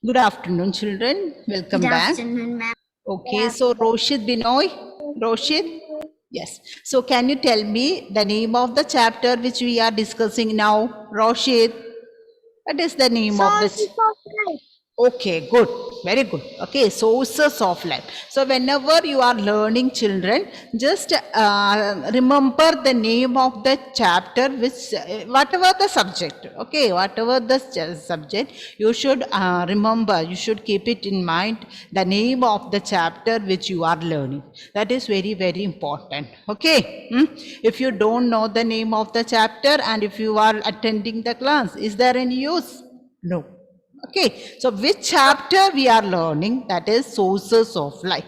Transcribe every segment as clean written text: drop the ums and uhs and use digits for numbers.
Good afternoon, children. Welcome Good back. afternoon, ma'am. Okay, so Roshit Binoy. Roshit? Yes. So can you tell me the name of the chapter which we are discussing now? Roshit, what is the name of the... Okay, good. Very good. Okay, sources of life. So whenever you are learning, children, just remember the name of the chapter, which whatever the subject. Okay, whatever the subject, you should remember. You should keep it in mind. The name of the chapter which you are learning. That is very, very important. Okay. If you don't know the name of the chapter and if you are attending the class, is there any use? No. Okay, so which chapter we are learning? That is sources of light.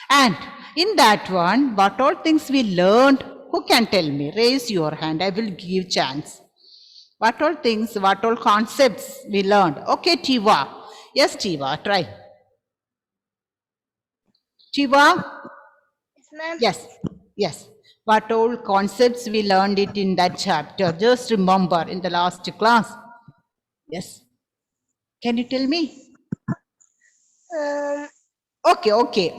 And in that one, what all things we learned? Who can tell me? Raise your hand. I will give chance. What all things, what all concepts we learned? Okay, Tiva. Yes, Tiva, try. Tiva? Yes, ma'am. Yes, yes. What all concepts we learned it in that chapter? Just remember in the last class. Yes. Can you tell me? Okay.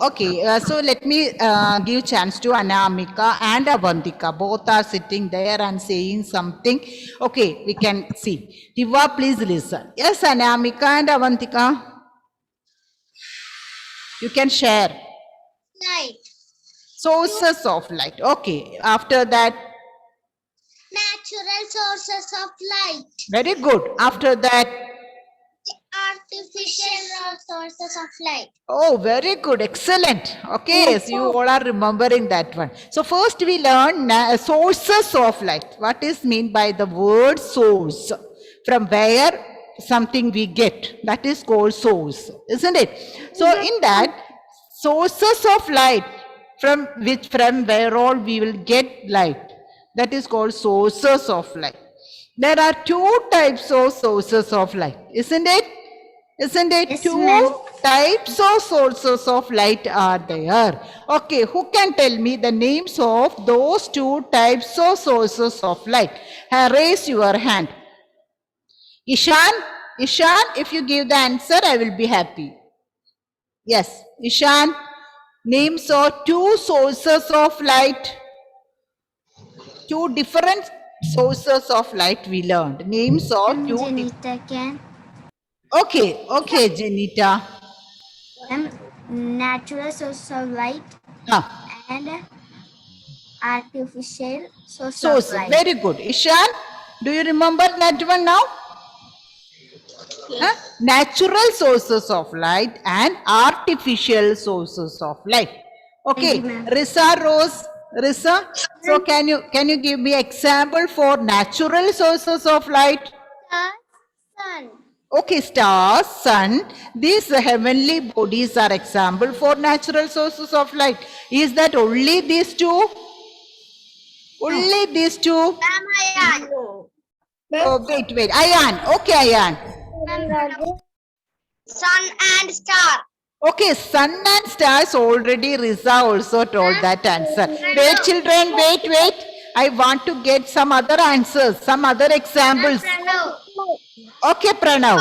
So let me give chance to Anamika and Avantika. Both are sitting there and saying something. Okay, we can see. Tiva, please listen. Yes, Anamika and Avantika. You can share. Light. Sources of light. Okay, after that. Natural sources of light. Very good. After that. Artificial sources of light. Oh, very good. Excellent. Okay, so you all are remembering that one. So first we learn sources of light. What is mean by the word source? From where something we get. That is called source, isn't it? So in that, sources of light from where all we will get light. That is called sources of light. There are two types of sources of light, isn't it? Isn't it? Yes, Two ma'am. types of sources of light are there. Okay, who can tell me the names of those two types of sources of light? Raise your hand. Ishan, if you give the answer, I will be happy. Yes, Ishan, names of two sources of light. Two different sources of light we learned. Names of two. Janita can. Okay, Janita. Natural source of light and artificial source of light. Very good. Ishan, do you remember that one now? Natural sources of light and artificial sources of light. Okay, Risa Rose. Risa, so can you give me example for natural sources of light? Sun. Okay, stars, sun, these heavenly bodies are example for natural sources of light. Is that only these two? Only these two? Ayan. Oh, wait. Ayan. Okay, Ayan. Sun and star. Okay, sun and stars already Riza also told that answer. Wait, children, wait. I want to get some other answers, some other examples. Okay, Pranav.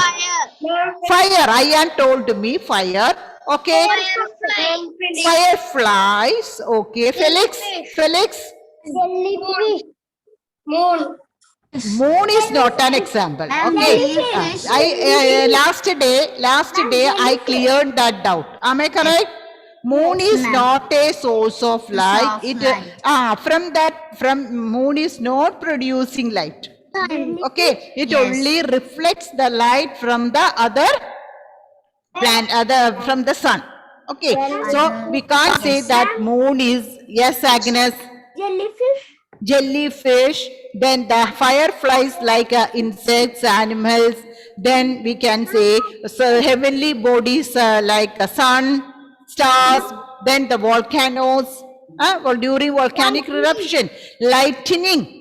Fire. Ayan told me fire. Okay. Fireflies. Okay. Felix. Jellyfish. Moon. Moon is not an example. Okay. Last day I cleared that doubt. Am I correct? Moon is not a source of light. From moon is not producing light. Okay, it only reflects the light from the other planet, from the sun. Okay, so we can't say that moon is, yes, Agnes. Jellyfish, then the fireflies like insects, animals, then we can say so heavenly bodies like the sun, stars, then the volcanoes, during volcanic eruption, lightning.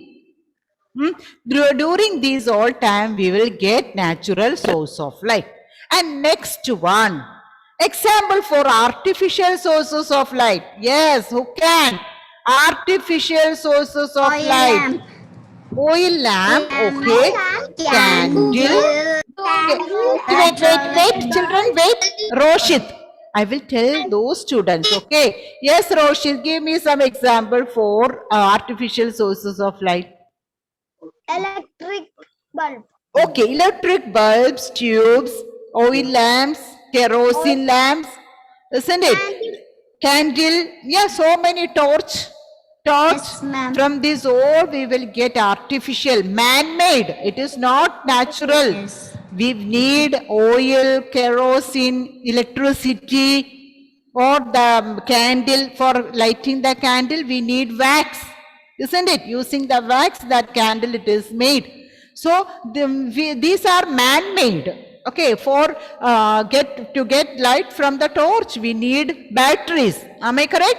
During these all time, we will get natural source of light. And next one, example for artificial sources of light. Yes, who can? Artificial sources of light. Oil lamp, okay. Candle, Okay. Wait, children, wait. Roshit, I will tell those students, okay? Yes, Roshit, give me some example for artificial sources of light. Electric bulb. Okay, electric bulbs, tubes, oil lamps, kerosene lamps, isn't it? Candle, yeah, so many torch. Yes, ma'am. From this all we will get artificial, man-made. It is not natural. Yes. We need oil, kerosene, electricity, or the candle. For lighting the candle, we need wax, isn't it? Using the wax, that candle it is made. So these are man-made. Okay, for get light from the torch, we need batteries. Am I correct?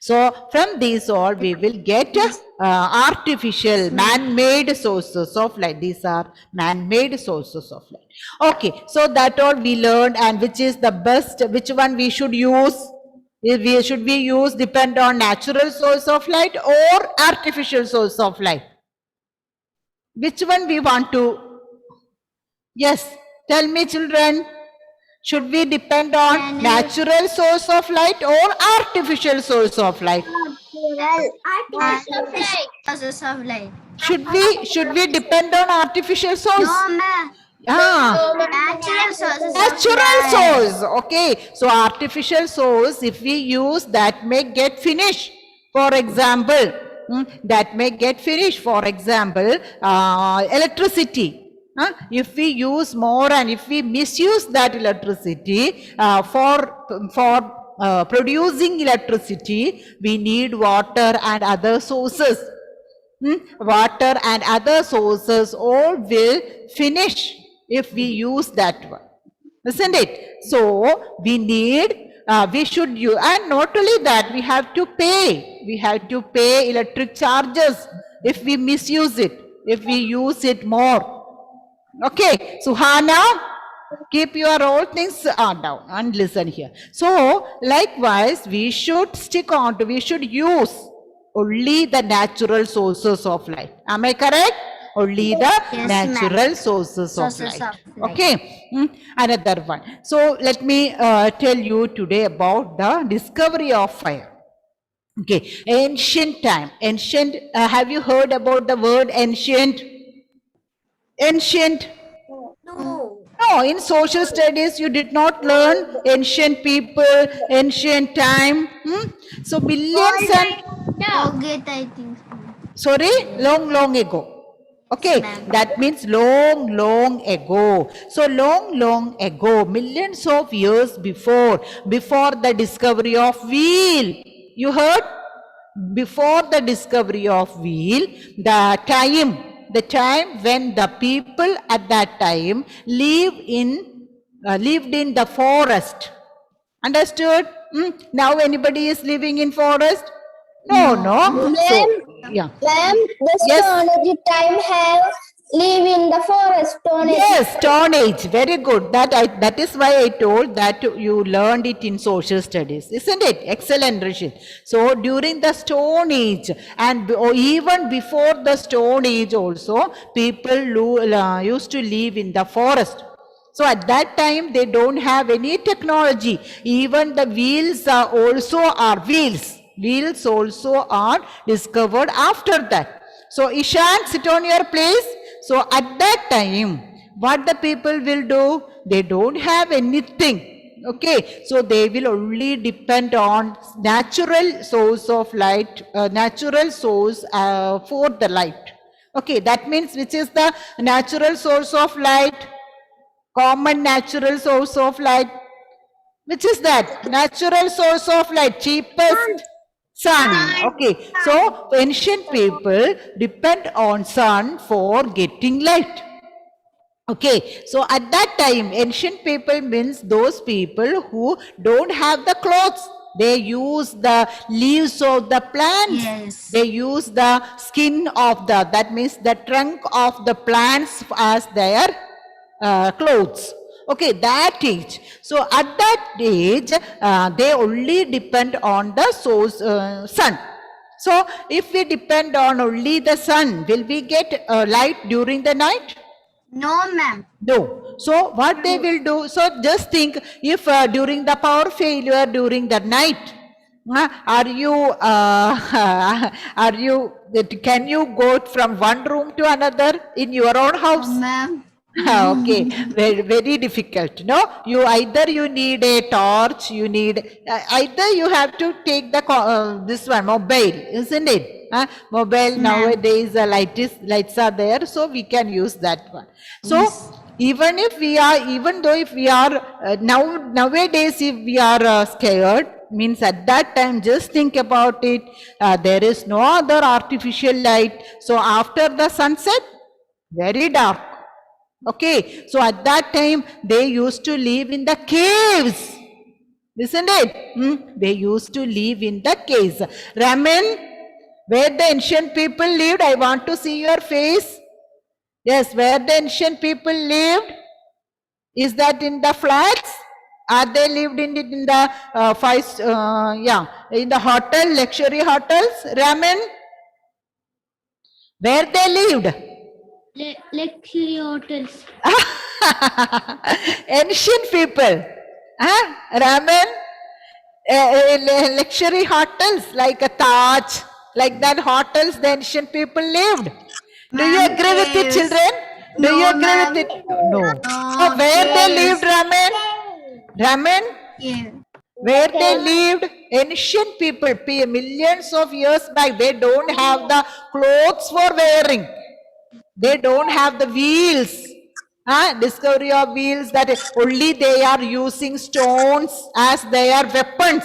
So from these all we will get artificial man-made sources of light. These are man-made sources of light. Okay, so that all we learned, and which is the best, which one we should use? Should we use depend on natural source of light or artificial source of light? Which one we want to? Yes, tell me children. Should we depend on natural source of light or artificial source of light? Artificial sources of light. Should we depend on artificial source? No, ma'am. Natural sources. Natural source. Okay. So artificial source, if we use, that may get finished. For example, that may get finished. For example, electricity. If we use more and if we misuse that electricity for producing electricity, we need water and other sources. Water and other sources all will finish if we use that one, isn't it? So we need, we should use, and not only that, we have to pay. We have to pay electric charges if we misuse it, if we use it more. Okay, Suhana, keep your all things down and listen here. So, likewise, we should stick on to, we should use only the natural sources of light. Am I correct? Only the natural sources of light. Okay, another one. So, let me tell you today about the discovery of fire. Okay, ancient time. Ancient, have you heard about the word ancient? Ancient? No. No, in social studies you did not learn ancient people, ancient time. So millions and Forget, I think. sorry, long ago. Okay, that means long ago. So long ago, millions of years before the discovery of wheel. You heard? Before the discovery of wheel, the time when the people at that time lived in the forest. Understood? Now anybody is living in forest? No. So, yeah. Ma'am, the Yes. Stone Age time have live in the forest. Stone Age. Yes, Stone Age. Very good. That is why I told that you learned it in social studies, isn't it? Excellent, Rashid. So during the Stone Age and even before the Stone Age also, people used to live in the forest. So at that time they don't have any technology. Even the wheels are wheels. Wheels also are discovered after that. So Ishan, sit on your place. So at that time, what the people will do? They don't have anything. Okay, so they will only depend on natural source of light, natural source for the light. Okay, that means which is the natural source of light? Common natural source of light. Which is that? Natural source of light, cheapest? Sun. Okay, so ancient people depend on sun for getting light. Okay, so at that time, ancient people means those people who don't have the clothes. They use the leaves of the plants. Yes. They use the skin of that means the trunk of the plants as their clothes. Okay, that age. So at that age, they only depend on the source, sun. So if we depend on only the sun, will we get light during the night? No, ma'am. No. So what they will do, so just think if during the power failure during the night, are you, can you go from one room to another in your own house? No, ma'am. Okay, very, very difficult. No, you either you need a torch, you need, either you have to take the, this one, mobile, isn't it? Mobile nowadays lights are there, so we can use that one. So even if we are, even though if we are nowadays if we are scared, means at that time just think about it, there is no other artificial light. So after the sunset, very dark. Okay, so at that time they used to live in the caves, isn't it? They used to live in the caves. Raman, where the ancient people lived, I want to see your face. Yes, where the ancient people lived, is that in the flats? Are they lived in it in the in the hotel, luxury hotels? Raman, where they lived? Luxury hotels. Ancient people, Raman, luxury hotels like a Taj, like that hotels the ancient people lived. Do you agree with it, children? Do you agree with it? No. So where they lived, Raman? Raman? Yeah. Where they lived, ancient people, millions of years back, they don't have the clothes for wearing. They don't have the wheels. Discovery of wheels, that only they are using stones as their weapons.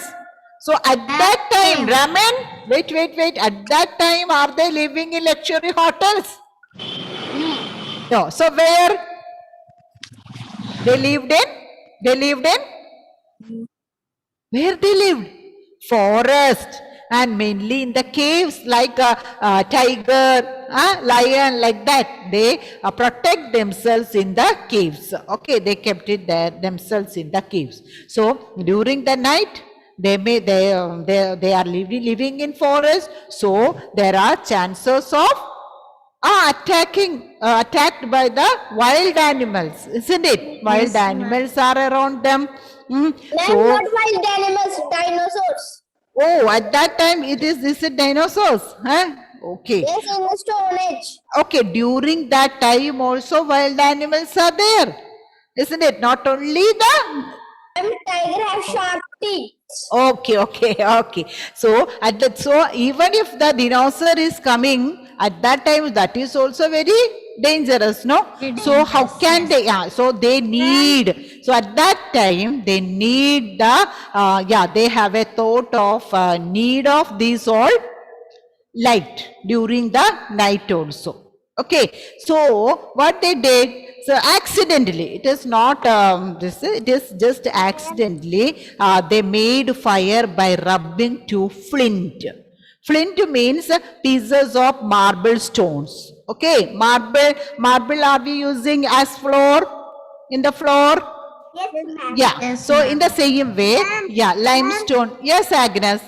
So at that time, Raman, wait, at that time, are they living in luxury hotels? No. So where they lived in? They lived in? Where they lived? Forest, and mainly in the caves, like a tiger, lion, like that. They protect themselves in the caves. Okay, they kept it there themselves in the caves. So during the night, they are living in forest. So there are chances of attacked by the wild animals, isn't it? Wild animals are around them. So, Not wild animals, dinosaurs. oh, at that time this is dinosaurs, Okay. Yes, in the Stone Age. Okay, during that time also wild animals are there, isn't it? Not only the Tiger have sharp teeth. Okay. So at that, so even if the dinosaur is coming at that time, that is also very dangerous, no? So how can they? Yeah. So they need. So at that time they need the. They have a thought of need of these all light during the night also. Okay. So what they did. So accidentally, it is not it is just accidentally they made fire by rubbing to flint. Flint means pieces of marble stones. Okay, marble are we using as floor in the floor? Yes, ma'am. Yeah. Yes, So ma'am. in the same way, limestone. Yes, Agnes.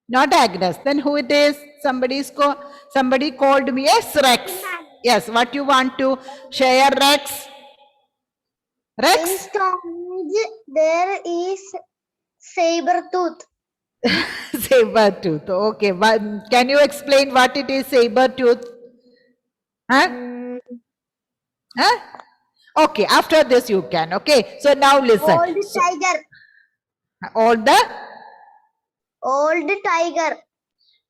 Not Agnes. Then who it is? Somebody called me. Yes, Rex. Yes, what you want to share, Rex? In Rex? Stone Age, there is saber tooth. Saber tooth. Okay, but can you explain what it is, saber tooth? Huh? Okay, after this you can. Okay, so now listen. Old tiger. Old tiger.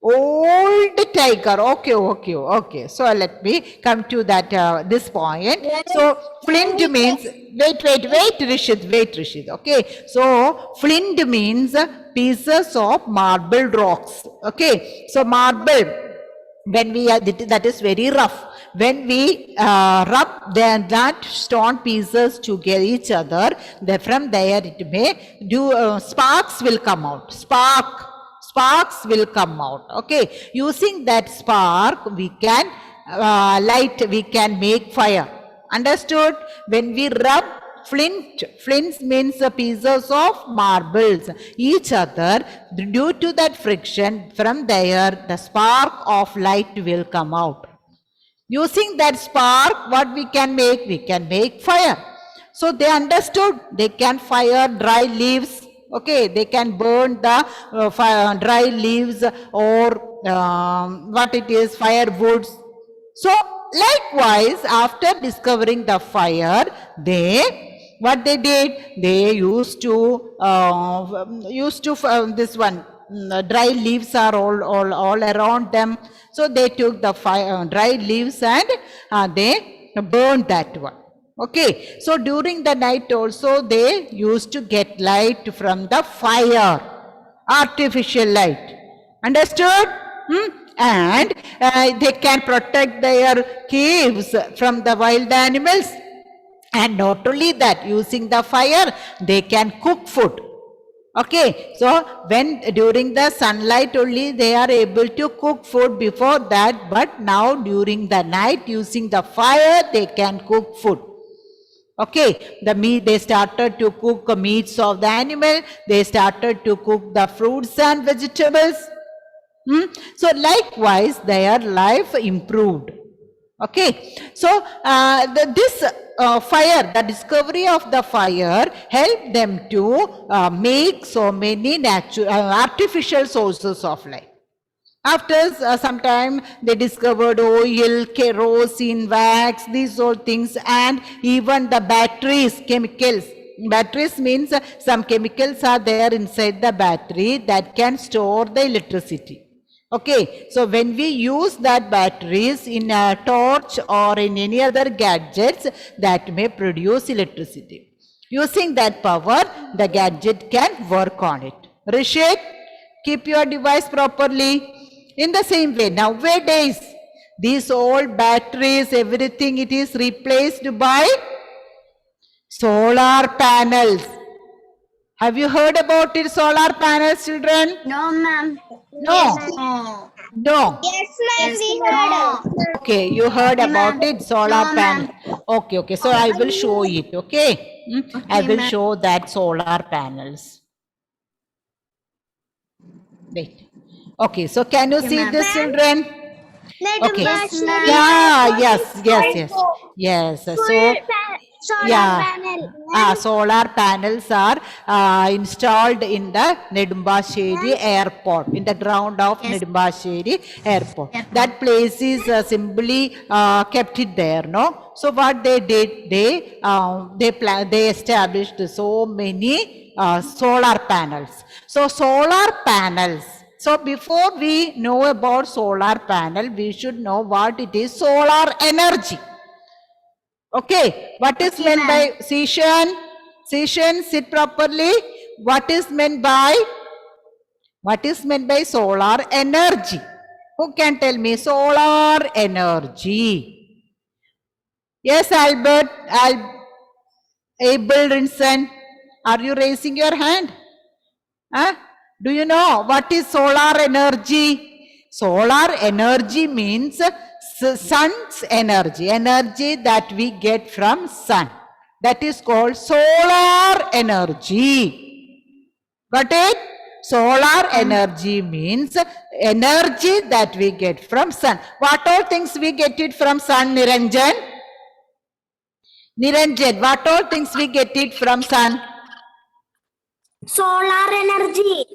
Okay. So let me come to that this point. So flint means wait, Rishit. Okay. So flint means pieces of marble rocks. Okay. So marble, when we are, that is very rough. When we rub that stone pieces together each other, from there it may do sparks will come out. Sparks will come out. Okay, using that spark we can we can make fire. Understood? When we rub flints means the pieces of marbles each other, due to that friction, from there the spark of light will come out. Using that spark, what we can make? We can make fire. So they understood they can fire dry leaves. Okay, they can burn the dry leaves or what it is, firewoods. So likewise, after discovering the fire, what they did, they used to this one, dry leaves are all around them. So they took the dry leaves and they burned that one. Okay, so during the night also they used to get light from the fire, artificial light. Understood? And they can protect their caves from the wild animals. And not only that, using the fire, they can cook food. Okay, so when during the sunlight only they are able to cook food, before that, but now during the night using the fire they can cook food. Okay, the meat, they started to cook meats of the animal, they started to cook the fruits and vegetables. So likewise their life improved. Okay, so this fire, the discovery of the fire helped them to make so many natural artificial sources of light. After some time, they discovered oil, kerosene, wax, these all things, and even the batteries, chemicals. Batteries means some chemicals are there inside the battery that can store the electricity. Okay, so when we use that batteries in a torch or in any other gadgets, that may produce electricity. Using that power, the gadget can work on it. Rishit, keep your device properly. In the same way, nowadays, these old batteries, everything, it is replaced by solar panels. Have you heard about it, solar panels, children? No, ma'am. No. No. No. Yes, ma'am, we No. heard. Okay, you heard about it, solar No, panel. ma'am. Okay, so I will show it, okay? I Okay, will ma'am. show that solar panels. Wait. Okay, so can you see ma'am. this, children? Okay. Yes, ma'am. Yeah, yes. So, Solar yeah. panel. Solar panels are installed in the Nedumbasheri airport, in the ground of Yes. Nedumbasheri airport. That place is simply kept it there, no? So what they did, they established so many solar panels. So solar panels. So before we know about solar panel, we should know what it is, solar energy. Okay, what is meant by Session? Session, sit properly. What is meant by solar energy? Who can tell me solar energy? Yes, Albert, Abel Rinson, are you raising your hand? Huh? Do you know what is solar energy? Solar energy means sun's energy that we get from sun. That is called solar energy. Got it? Solar energy means energy that we get from sun. What all things we get it from sun, Niranjan? Niranjan, what all things we get it from sun? Solar energy.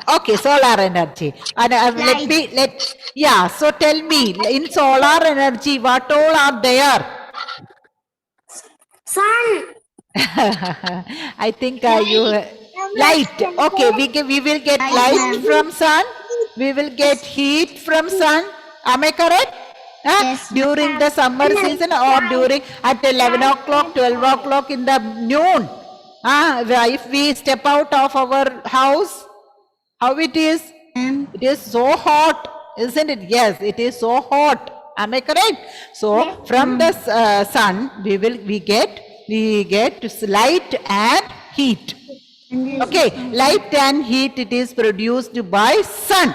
Okay, solar energy. And so tell me, in solar energy, what all are there? Sun. I think light. Okay, we will get light from sun. We will get heat from sun. Am I correct? Yes, During the summer season or during at 11 o'clock, 12 o'clock in the noon. If we step out of our house, how it is? It is so hot, isn't it? Yes, it is so hot. Am I correct? So from the sun, we get light and heat. Okay, light and heat, it is produced by sun.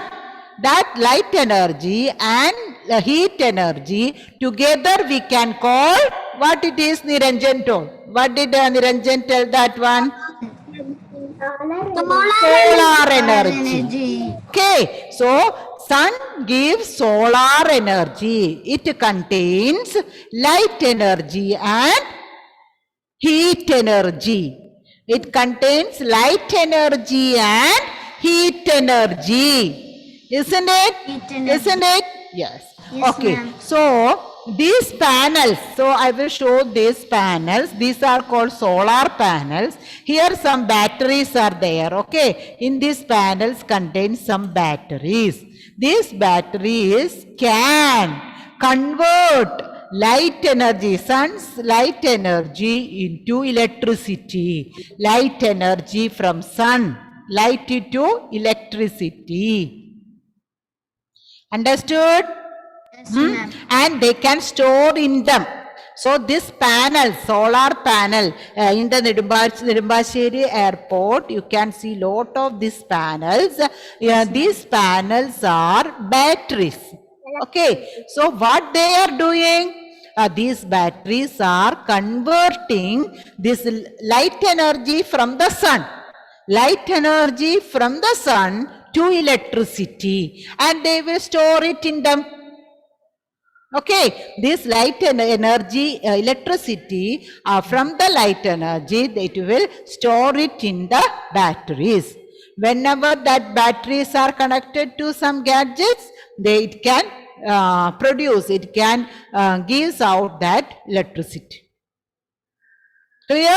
That light energy and heat energy together we can call what it is, Niranjan told. What did Niranjan tell that one? Solar energy. Okay, so sun gives solar energy. It contains light energy and heat energy. It contains light energy and heat energy. Isn't it? Heat energy. Isn't it? Yes. Yes, Okay. ma'am. So these panels, so I will show these panels. These are called solar panels. Here some batteries are there. Okay. In these panels contain some batteries. These batteries can convert light energy, sun's light energy into electricity. Light energy from sun, light into electricity. Understood? Yes, ma'am. And they can store in them. So this panel, solar panel in the Nedumbasheri airport, you can see lot of these panels. These panels are batteries. Okay, so what they are doing? These batteries are converting this light energy from the sun. Light energy from the sun to electricity, and they will store it in them. Okay, this light energy, electricity from the light energy, it will store it in the batteries. Whenever that batteries are connected to some gadgets, it can produce, it can gives out that electricity. Clear?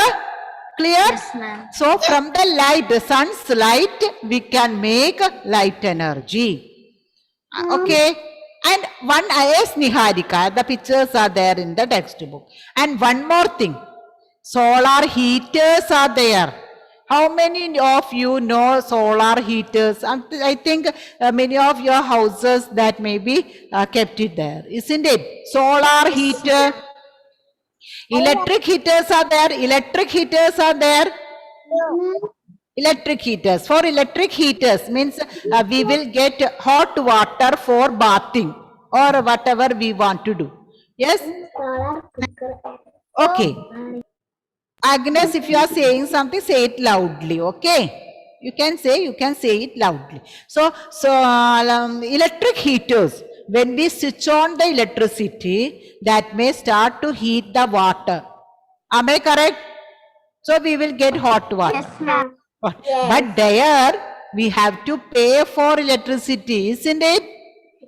Clear? Yes, ma'am. So from the light, the sun's light, we can make light energy. Okay. And one IS Niharika, the pictures are there in the textbook. And one more thing, solar heaters are there. How many of you know solar heaters? I think many of your houses that maybe kept it there, isn't it? Solar heater. Electric heaters are there. Electric heaters are there. Electric heaters. For electric heaters means we will get hot water for bathing or whatever we want to do. Yes? Okay. Agnes, if you are saying something, say it loudly. Okay? You can say it loudly. So electric heaters. When we switch on the electricity, that may start to heat the water. Am I correct? So we will get hot water. Yes, ma'am. But there we have to pay for electricity, isn't it?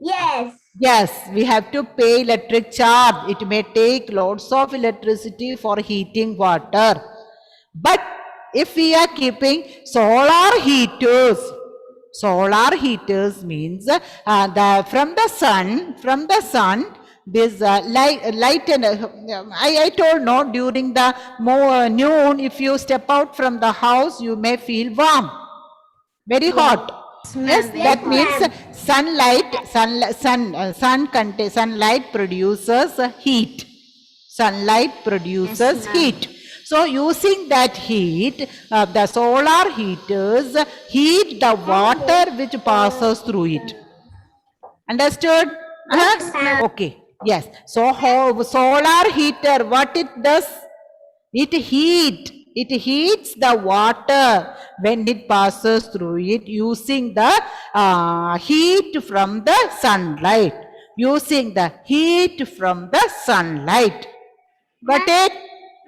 Yes. Yes, we have to pay electric charge. It may take lots of electricity for heating water. But if we are keeping solar heaters means from the sun, this light and I told no, during the noon, if you step out from the house, you may feel warm, very hot. Yes, that means sunlight produces heat. Sunlight produces heat. So using that heat, the solar heaters heat the water which passes through it. Understood? Okay. Yes. So solar heater, what it does? It heats the water when it passes through it using the heat from the sunlight. Using the heat from the sunlight. Got it?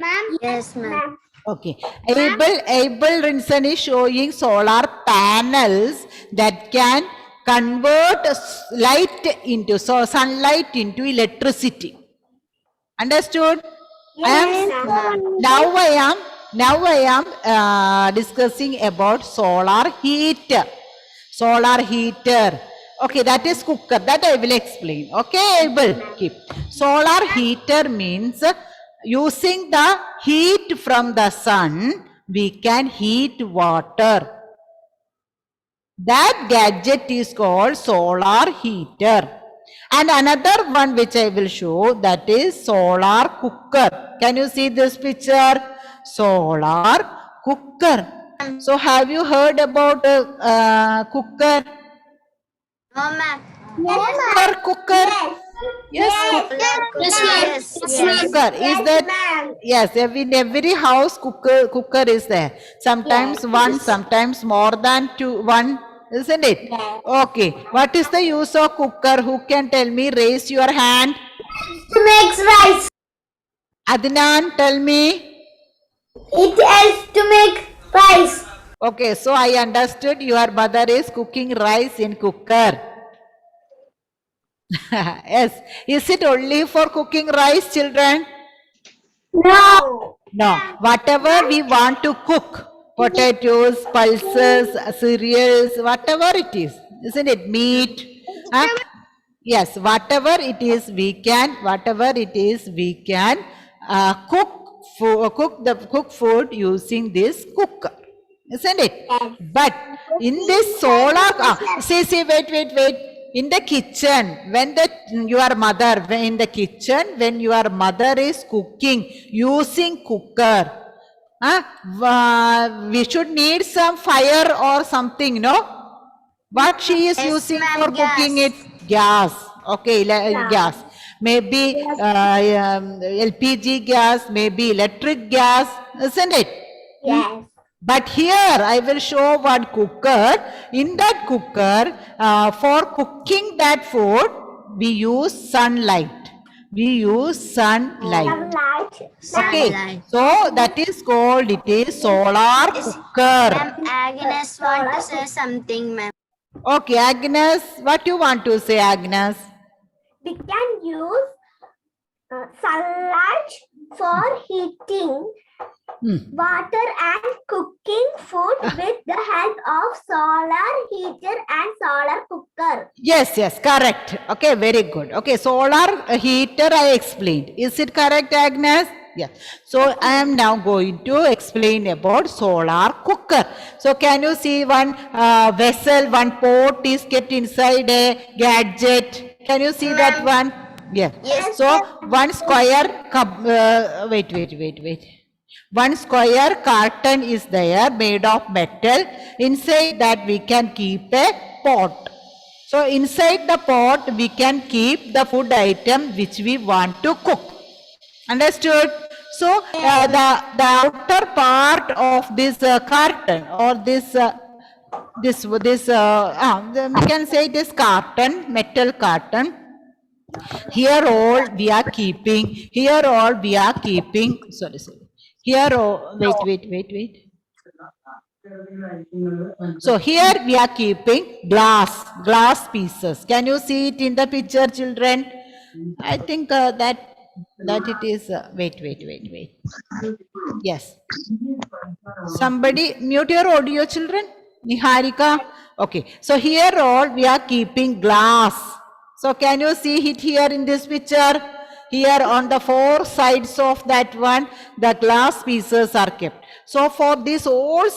Ma'am? Yes, ma'am. Okay. Abel Rinson is showing solar panels that can convert sunlight into electricity. Understood? Now I am discussing about solar heater. Solar heater. Okay, that is cooker. That I will explain. Okay, Abel, keep. Solar heater means using the heat from the sun, we can heat water. That gadget is called solar heater. And another one which I will show, that is solar cooker. Can you see this picture? Solar cooker. So have you heard about cooker? No, ma'am. Cooker. Yes, cooker is that? Yes, in every house cooker is there. Sometimes one, sometimes more than one. isn't it? Okay. What is the use of cooker? Who can tell me? Raise your hand. To make rice. Adnan, tell me. It helps to make rice. Okay, so I understood your mother is cooking rice in cooker. Yes. Is it only for cooking rice, children? No. No. Whatever we want to cook, potatoes, pulses, cereals, whatever it is, isn't it? Meat. Huh? Yes, whatever it is, we can cook food using this cooker, isn't it? But in this solar, wait. In the kitchen, when your mother is cooking using cooker, we should need some fire or something, no? What she is Yes, using ma'am, for cooking gas. it? Gas. Okay, gas. Maybe LPG gas, maybe electric gas, isn't it? Yes. But here I will show one cooker. In that cooker, for cooking that food, we use sunlight. Okay, Sunlight. so that is called, it is solar cooker. Ma'am, Agnes want to say something, ma'am. Okay, Agnes, what you want to say, Agnes? We can use sunlight for heating water and cooking food with the help of solar heater and solar cooker. Yes, correct. Okay, very good. Okay, solar heater I explained. Is it correct, Agnes? Yes. So I am now going to explain about solar cooker. So can you see one vessel, one pot is kept inside a gadget? Can you see that one? Yeah. Yes. So one square wait. One square carton is there made of metal. Inside that we can keep a pot. So inside the pot we can keep the food item which we want to cook. Understood? So the outer part of this carton or this we can say this carton, metal carton. Here all we are keeping. Sorry. Here all, wait. So here we are keeping glass pieces. Can you see it in the picture, children? I think that it is. Wait. Yes. Somebody mute your audio, children. Niharika. Okay. So here all we are keeping glass. So can you see it here in this picture? Here on the four sides of that one, the glass pieces are kept. So for these all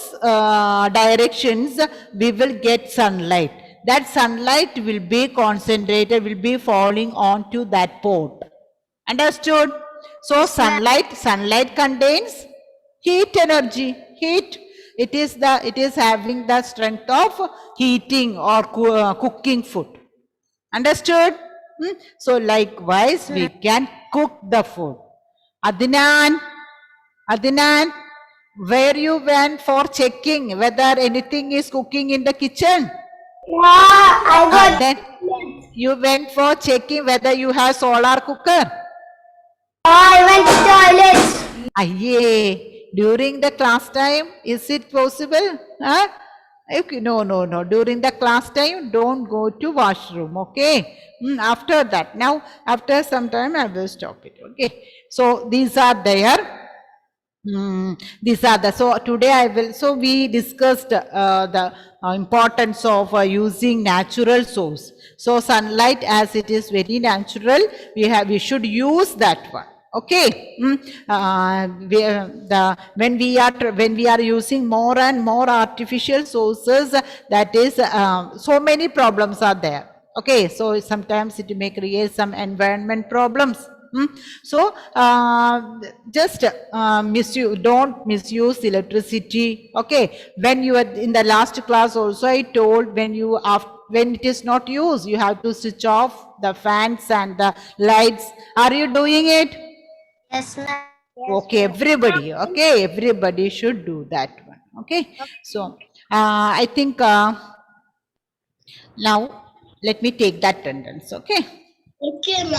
directions, we will get sunlight. That sunlight will be concentrated, will be falling onto that pot. Understood? So sunlight contains heat energy. Heat. It is having the strength of heating or cooking food. Understood? So likewise, we can cook the food. Adnan, where you went for checking whether anything is cooking in the kitchen? Then you went for checking whether you have solar cooker. I went to toilet. Aye, during the class time, is it possible? Huh? Okay, no. During the class time, don't go to washroom. Okay. After that, now after some time, I will stop it. Okay. So these are there. So today we discussed the importance of using natural source. So sunlight, as it is very natural, we should use that one. Okay. When we are using more and more artificial sources, that is so many problems are there. Okay, so sometimes it may create some environment problems. So just don't misuse electricity. Okay, when you are in the last class also I told, when it is not used, you have to switch off the fans and the lights. Are you doing it? Yes, ma'am. Okay, everybody should do that one. Okay, so I think Now, let me take that sentence, okay? Okay, ma'am.